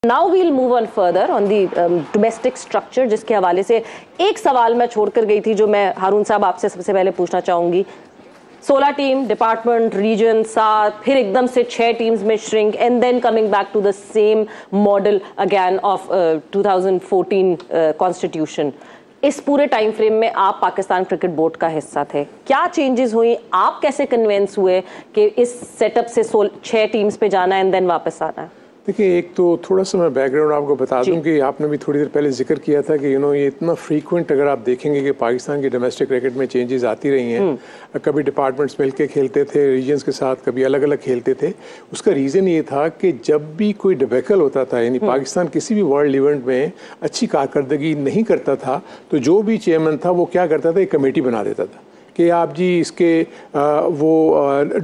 Now we'll move on further on the domestic structure, जिसके हवाले से एक सवाल मैं छोड़कर गई थी जो मैं हारून साहब आपसे सबसे पहले पूछना चाहूंगी। 16 टीम, डिपार्टमेंट, रीजन 7, फिर एकदम से 6 टीम्स में shrink and then coming back to the same model again of 2014 constitution. इस पूरे टाइम फ्रेम में आप पाकिस्तान क्रिकेट बोर्ड का हिस्सा थे, क्या चेंजेस हुई, आप कैसे कन्विंस हुए कि इस सेटअप से 6 टीम्स पे जाना एंड देन वापस आना है? देखिए, एक तो थोड़ा सा मैं बैकग्राउंड आपको बता दूं कि आपने भी थोड़ी देर पहले जिक्र किया था कि ये इतना फ्रीक्वेंट अगर आप देखेंगे कि पाकिस्तान की डोमेस्टिक क्रिकेट में चेंजेस आती रही हैं। कभी डिपार्टमेंट्स मिलके खेलते थे रीजन्स के साथ, कभी अलग अलग खेलते थे। उसका रीज़न ये था कि जब भी कोई डिबेकल होता था, यानी पाकिस्तान किसी भी वर्ल्ड इवेंट में अच्छी कारकर्दगी नहीं करता था, तो जो भी चेयरमैन था वो क्या करता था, एक कमेटी बना देता था कि आप जी इसके वो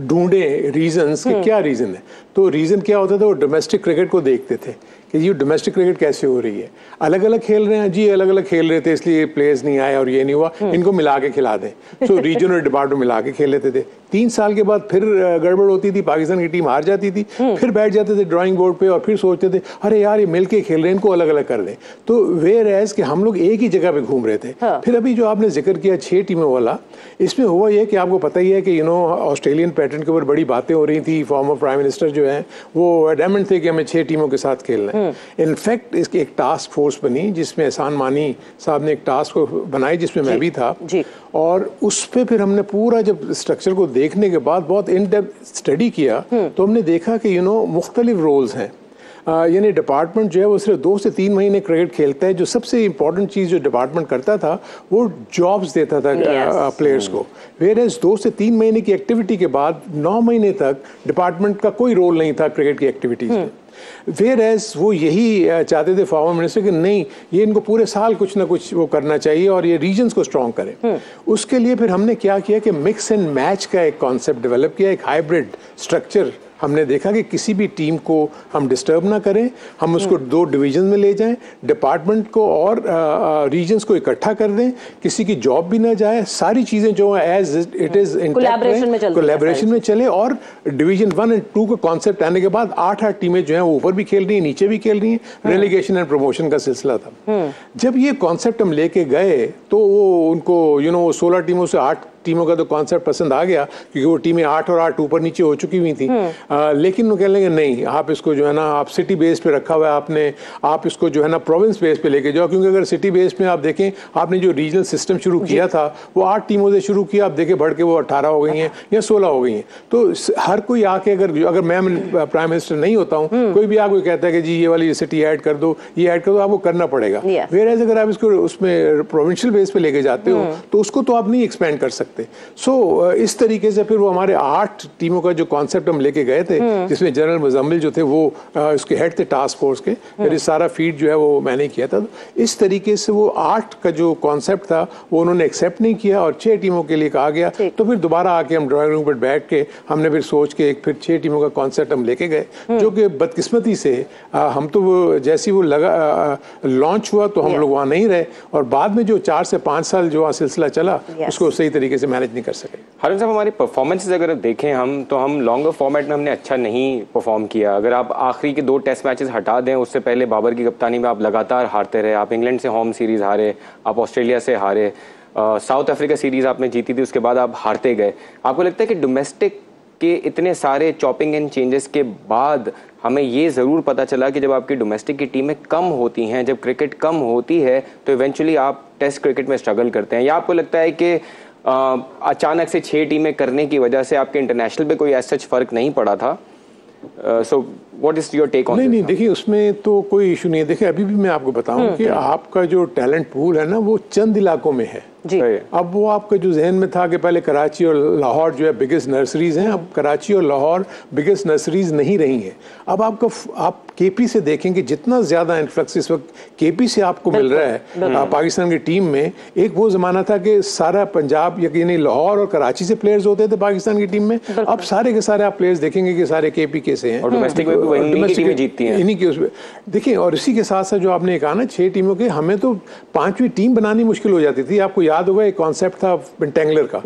ढूंढें रीजंस कि क्या रीज़न है। तो रीज़न क्या होता था, वो डोमेस्टिक क्रिकेट को देखते थे कि ये डोमेस्टिक क्रिकेट कैसे हो रही है, अलग अलग खेल रहे हैं जी, अलग अलग खेल रहे थे इसलिए प्लेयर्स नहीं आए और ये नहीं हुआ, इनको मिला के खिला दें। सो रीजन और डिपार्टमेंट मिला के खेल लेते थे। 3 साल के बाद फिर गड़बड़ होती थी, पाकिस्तान की टीम हार जाती थी, फिर बैठ जाते थे ड्राइंग बोर्ड पे और फिर सोचते थे अरे यार ये मिल के खेल रहे हैं, इनको अलग अलग कर दें। तो वेयर एज कि हम लोग एक ही जगह पे घूम रहे थे। फिर अभी जो आपने जिक्र किया 6 टीमों वाला, इसमें हुआ ये कि आपको पता ही है कि ऑस्ट्रेलियन पैटर्न के ऊपर बड़ी बातें हो रही थी। फॉर्मर प्राइम मिनिस्टर जो है वो एडमेंट थे कि हमें 6 टीमों के साथ खेलना है। इनफैक्ट इसकी एक टास्क फोर्स बनी जिसमें एहसान मानी साहब ने एक टास्क बनाई, जिसमें मैं भी था जी। और उस पे फिर हमने पूरा जब स्ट्रक्चर को देखने के बाद बहुत इन डेप्थ स्टडी किया, तो हमने देखा कि मुख्तलिफ रोल्स हैं। यानी डिपार्टमेंट जो है वो सिर्फ 2 से 3 महीने क्रिकेट खेलता है। जो सबसे इंपॉर्टेंट चीज़ जो डिपार्टमेंट करता था वो जॉब्स देता था प्लेयर्स को। वेयरएज 2 से 3 महीने की एक्टिविटी के बाद 9 महीने तक डिपार्टमेंट का कोई रोल नहीं था क्रिकेट की एक्टिविटीज़ में। वेयरएज वो यही चाहते थे फॉर्मर मिनिस्टर कि नहीं, ये इनको पूरे साल कुछ ना कुछ वो करना चाहिए और ये रीजन्स को स्ट्रॉन्ग करें। उसके लिए फिर हमने क्या किया कि मिक्स एंड मैच का एक कॉन्सेप्ट डेवलप किया, एक हाइब्रिड स्ट्रक्चर। हमने देखा कि किसी भी टीम को हम डिस्टर्ब ना करें, हम उसको 2 डिवीजन में ले जाएं, डिपार्टमेंट को और रीजन्स को इकट्ठा कर दें, किसी की जॉब भी ना जाए, सारी चीज़ें जो एज इट इज़ कोलैबोरेशन में चले। और डिवीजन 1 और 2 का कॉन्सेप्ट आने के बाद 8-8 टीमें जो हैं वो ऊपर भी खेल रही हैं, नीचे भी खेल रही हैं। रेलीगेशन एंड प्रमोशन का सिलसिला था। जब ये कॉन्सेप्ट हम लेके गए तो वो उनको 16 टीमों से 8 टीमों का तो कॉन्सेप्ट पसंद आ गया, क्योंकि वो टीमें 8 और 8 ऊपर नीचे हो चुकी हुई थी। लेकिन वो कह लेंगे नहीं, आप इसको जो है ना, आप सिटी बेस पे रखा हुआ है आपने, आप इसको जो है ना प्रोविंस बेस पे लेके जाओ। क्योंकि अगर सिटी बेस में आप देखें, आपने जो रीजनल सिस्टम शुरू किया था वो 8 टीमों से शुरू किया, आप देखें बढ़ के वो 18 हो गई हैं या 16 हो गई हैं। तो हर कोई आके अगर मैं प्राइम मिनिस्टर नहीं होता हूँ, कोई भी आके कहता है कि जी ये वाली सिटी ऐड कर दो, ये ऐड कर दो, आपको करना पड़ेगा। वेयरएज अगर आप इसको उसमें प्रोविंशियल बेस पे लेके जाते हो तो उसको तो आप नहीं एक्सपेंड कर सकते। इस तरीके से फिर वो हमारे 8 टीमों का जो कॉन्सेप्ट हम लेके गए थे, जिसमें जनरल मुजम्मिल जो थे वो उसके हेड थे टास्क फोर्स के, फिर इस सारा फीड जो है वो मैंने किया था। तो इस तरीके से वो 8 का जो कॉन्सेप्ट था वो उन्होंने एक्सेप्ट नहीं किया और 6 टीमों के लिए कहा गया। तो फिर दोबारा आके हम ड्राइंग रूम पर बैठ के हमने फिर सोच के फिर 6 टीमों का कॉन्सेप्ट हम लेके गए, जो कि बदकिस्मती से हम तो वो जैसी वो लॉन्च हुआ तो हम लोग वहाँ नहीं रहे, और बाद में जो 4 से 5 साल जो सिलसिला चला उसको सही तरीके से मैनेज नहीं कर सके। हारून साहब, हमारी परफॉर्मेंसेस अगर देखें हम लॉन्गर फॉर्मेट में हमने अच्छा नहीं परफॉर्म किया। अगर आप आखिरी के 2 टेस्ट मैचेस हटा दें, उससे पहले बाबर की कप्तानी में आप लगातार हारते रहे। आप इंग्लैंड से होम सीरीज हारे, आप ऑस्ट्रेलिया से हारे, साउथ अफ्रीका सीरीज आपने जीती थी, उसके बाद आप हारते गए। आपको लगता है कि डोमेस्टिक के इतने सारे चॉपिंग एंड चेंजेस के बाद हमें ये ज़रूर पता चला कि जब आपकी डोमेस्टिक की टीमें कम होती हैं, जब क्रिकेट कम होती है, तो इवेंचुअली आप टेस्ट क्रिकेट में स्ट्रगल करते हैं? या आपको लगता है कि अचानक से 6 टीमें करने की वजह से आपके इंटरनेशनल पे कोई ऐसा फर्क नहीं पड़ा था? So what is your take on? नहीं, देखिए उसमें तो कोई इशू नहीं है। देखिए अभी भी मैं आपको बताऊं कि आपका जो टैलेंट पूल है ना वो चंद इलाकों में है जी। अब वो आपका जो जहन में था कि पहले कराची और लाहौर जो है बिगेस्ट नर्सरीज हैं, अब कराची और लाहौर बिगेस्ट नर्सरीज नहीं रही हैं। अब आप केपी से देखेंगे जितना ज्यादा इन्फ्लक्स इस वक्त केपी से आपको मिल रहा है पाकिस्तान की टीम में। एक वो जमाना था कि सारा पंजाब यानी लाहौर और कराची से प्लेयर्स होते थे पाकिस्तान की टीम में, अब सारे के सारे आप प्लेयर्स देखेंगे कि सारे केपी के से हैं और डोमेस्टिक में भी इन्हीं की टीमें जीतती हैं, इन्हीं की उसमें। देखिए और इसी के साथ साथ जो आपने कहा ना 6 टीमों के, हमें तो 5वीं टीम बनानी मुश्किल हो जाती थी। आपको याद होगा एक कॉन्सेप्ट था पेंटेंगलर का,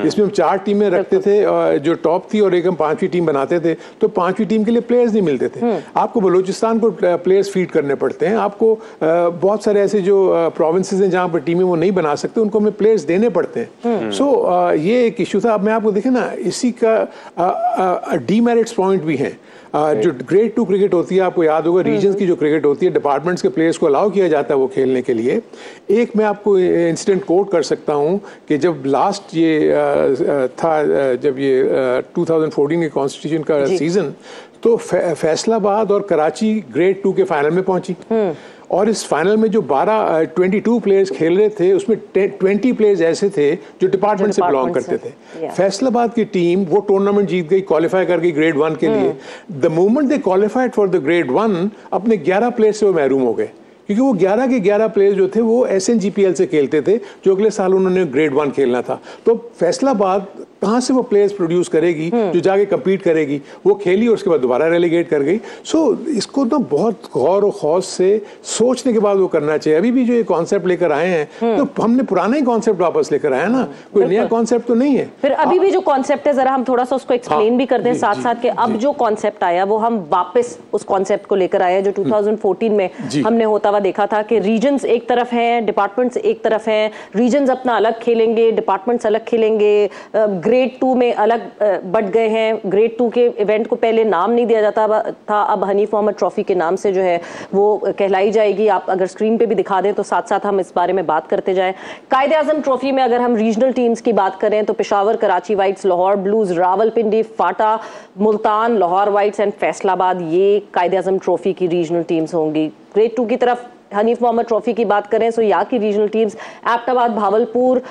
इसमें हम 4 टीमें रखते थे जो टॉप थी और एक हम 5वीं टीम बनाते थे, तो 5वीं टीम के लिए प्लेयर्स नहीं मिलते थे। आपको बलूचिस्तान को प्लेयर्स फीड करने पड़ते हैं, आपको बहुत सारे ऐसे जो प्रोविंसेस हैं जहां पर टीमें वो नहीं बना सकते, उनको हमें प्लेयर्स देने पड़ते हैं। सो ये एक इशू था। अब मैं आपको देखें ना, इसी का डीमेरिट्स पॉइंट भी हैं। जो ग्रेड 2 क्रिकेट होती है, आपको याद होगा रीजन्स की जो क्रिकेट होती है, डिपार्टमेंट्स के प्लेयर्स को अलाउ किया जाता है वो खेलने के लिए। एक मैं आपको इंसिडेंट कोट कर सकता हूं कि जब लास्ट ये था, जब ये 2014 के कॉन्स्टिट्यूशन का सीजन, तो फैसलाबाद और कराची ग्रेड 2 के फाइनल में पहुंची, और इस फाइनल में जो 22 प्लेयर्स खेल रहे थे, उसमें 20 प्लेयर्स ऐसे थे जो डिपार्टमेंट से बिलोंग करते थे। फैसलाबाद की टीम वो टूर्नामेंट जीत गई, क्वालिफाई कर गई ग्रेड 1 के लिए। The moment they qualified for the grade 1, अपने 11 प्लेयर्स से वो महरूम हो गए, क्योंकि वो 11 के 11 प्लेयर्स जो थे वो SNGPL से खेलते थे, जो अगले साल उन्होंने ग्रेड 1 खेलना था। तो फैसलाबाद कहाँ से वो प्लेयर्स प्रोड्यूस करेगी जो जाके कम्पीट करेगी? वो खेली और उसके बाद दोबारा रेलीगेट कर गई। सो इसको ना बहुत गौर और खौफ से सोचने के बाद वो करना चाहिए। अभी भी जो ये कॉन्सेप्ट लेकर आए हैं, तो हमने पुराना ही कॉन्सेप्ट वापस लेकर आए ना, कोई नया कॉन्सेप्ट तो नहीं है। फिर अभी भी जो कॉन्सेप्ट है, जरा हम थोड़ा सा उसको एक्सप्लेन भी कर दें साथ साथ, कि अब जो कॉन्सेप्ट आया वो हम वापस उस कॉन्सेप्ट को लेकर आए, जो 2014 में हमने होता हुआ देखा था कि रीजन्स एक तरफ हैं, डिपार्टमेंट्स एक तरफ हैं। रीजन्स अपना अलग खेलेंगे, डिपार्टमेंट्स अलग खेलेंगे। ग्रेड 2 में अलग बट गए हैं। ग्रेड 2 के इवेंट को पहले नाम नहीं दिया जाता था, अब हनीफ मोहम्मद ट्रॉफी के नाम से जो है वो कहलाई जाएगी। आप अगर स्क्रीन पे भी दिखा दें तो साथ साथ हम इस बारे में बात करते जाएं। कायदे आजम ट्रॉफी में अगर हम रीजनल टीम्स की बात करें तो Peshawar, Karachi whites, Lahore blues, Rawalpindi, FATA, Multan, Lahore whites and Faisalabad, ये कायदे आजम ट्रॉफी की रीजनल टीम्स होंगी। ग्रेड 2 की तरफ हनीफ मोहम्मद ट्रॉफी की बात करें तो यहाँ की regional teams Abbottabad, Bahawalpur,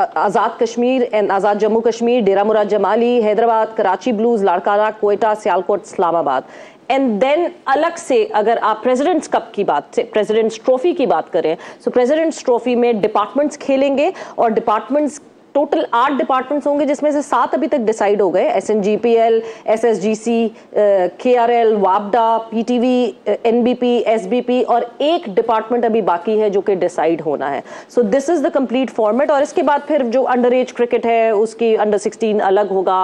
Azad Kashmir and Azad Jammu Kashmir, Dera Murad Jamali, Hyderabad, Karachi blues, Larkana, Quetta, Sialkot, Islamabad. And then अलग से अगर आप प्रेसिडेंट्स कप की बात से प्रेसिडेंट्स ट्रॉफी की बात करें, तो प्रेसिडेंट्स ट्रॉफी में डिपार्टमेंट्स खेलेंगे, और डिपार्टमेंट्स टोटल 8 डिपार्टमेंट्स होंगे, जिसमें से 7 अभी तक डिसाइड हो गए। SNGPL, SSGC, KRL, वापडा, PTV, NBP, SBP, और एक डिपार्टमेंट अभी बाकी है जो कि डिसाइड होना है। So this is the complete format. और इसके बाद फिर जो अंडर एज क्रिकेट है उसकी अंडर 16 अलग होगा,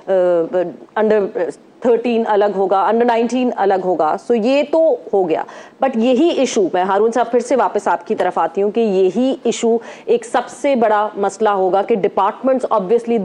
अंडर 13 अलग होगा, अंडर 19 अलग होगा। सो ये तो हो गया, बट यही इशू, मैं हारून साहब फिर से वापस आपकी तरफ आती हूँ कि यही इशू एक सबसे बड़ा मसला होगा कि डिपार्टमेंट्स ऑब्वियसली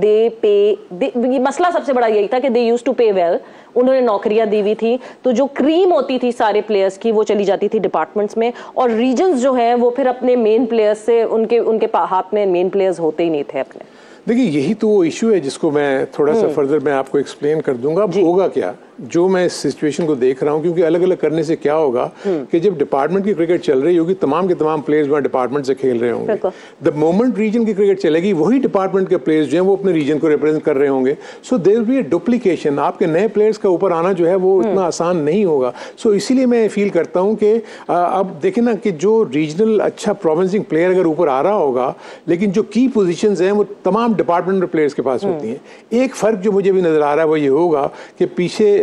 ये मसला सबसे बड़ा यही था कि दे यूज्ड टू पे वेल, उन्होंने नौकरियां दी हुई थी, तो जो क्रीम होती थी सारे प्लेयर्स की वो चली जाती थी डिपार्टमेंट्स में, और रीजन्स जो हैं वो फिर अपने मेन प्लेयर्स से, उनके हाथ में मेन प्लेयर्स होते ही नहीं थे अपने। देखिए, यही तो वो इशू है जिसको मैं थोड़ा सा फर्दर मैं आपको एक्सप्लेन कर दूंगा। अब होगा क्या, जो मैं इस सिचुएशन को देख रहा हूँ, क्योंकि अलग अलग करने से क्या होगा कि जब डिपार्टमेंट की क्रिकेट चल रही होगी, तमाम के तमाम प्लेयर्स वहाँ डिपार्टमेंट से खेल रहे होंगे। द मोमेंट रीजन की क्रिकेट चलेगी, वही डिपार्टमेंट के प्लेयर्स जो हैं वो अपने रीजन को रिप्रेजेंट कर रहे होंगे। So there will be a duplication. आपके नए प्लेयर्स का ऊपर आना जो है वो इतना आसान नहीं होगा। सो इसीलिए मैं फील करता हूँ कि अब देखें ना कि जो रीजनल अच्छा प्रोविंसिंग प्लेयर अगर ऊपर आ रहा होगा, लेकिन जो की पोजीशंस हैं वो तमाम डिपार्टमेंट प्लेयर्स के पास होती हैं। एक फर्क जो मुझे भी नजर आ रहा है वो ये होगा कि पीछे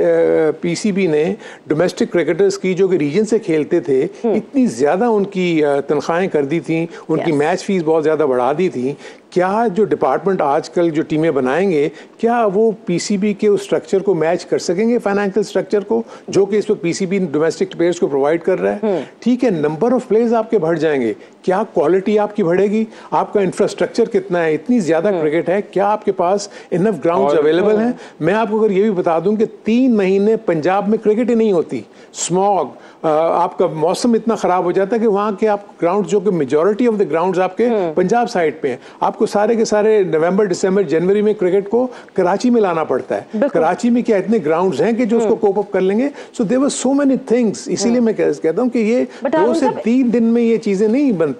PCB ने डोमेस्टिक क्रिकेटर्स की जो कि रीजन से खेलते थे, इतनी ज्यादा उनकी तनख्वाहें कर दी थी, उनकी मैच फीस बहुत ज्यादा बढ़ा दी थी। क्या जो डिपार्टमेंट आजकल जो टीमें बनाएंगे, क्या वो PCB के उस स्ट्रक्चर को मैच कर सकेंगे, फाइनेंशियल स्ट्रक्चर को, जो कि इस वक्त PCB डोमेस्टिक प्लेयर्स को प्रोवाइड कर रहा है? ठीक है, नंबर ऑफ प्लेयर्स आपके बढ़ जाएंगे, क्या क्वालिटी आपकी बढ़ेगी? आपका इंफ्रास्ट्रक्चर कितना है? इतनी ज्यादा क्रिकेट है, क्या आपके पास इनफ ग्राउंड्स अवेलेबल हैं? मैं आपको अगर ये भी बता दूं कि 3 महीने पंजाब में क्रिकेट ही नहीं होती। स्मॉग, आपका मौसम इतना खराब हो जाता है कि वहाँ के आप ग्राउंड, जो कि मेजॉरिटी ऑफ द ग्राउंड्स आपके पंजाब साइड पे हैं, आपको सारे के सारे नवंबर, दिसंबर, जनवरी में क्रिकेट को कराची में लाना पड़ता है। कराची में क्या इतने ग्राउंड्स हैं कि जो उसको कोप अप कर लेंगे? So there were so many things. इसीलिए मैं कहता हूँ कि ये 2 से 3 दिन में ये चीजें नहीं बनती।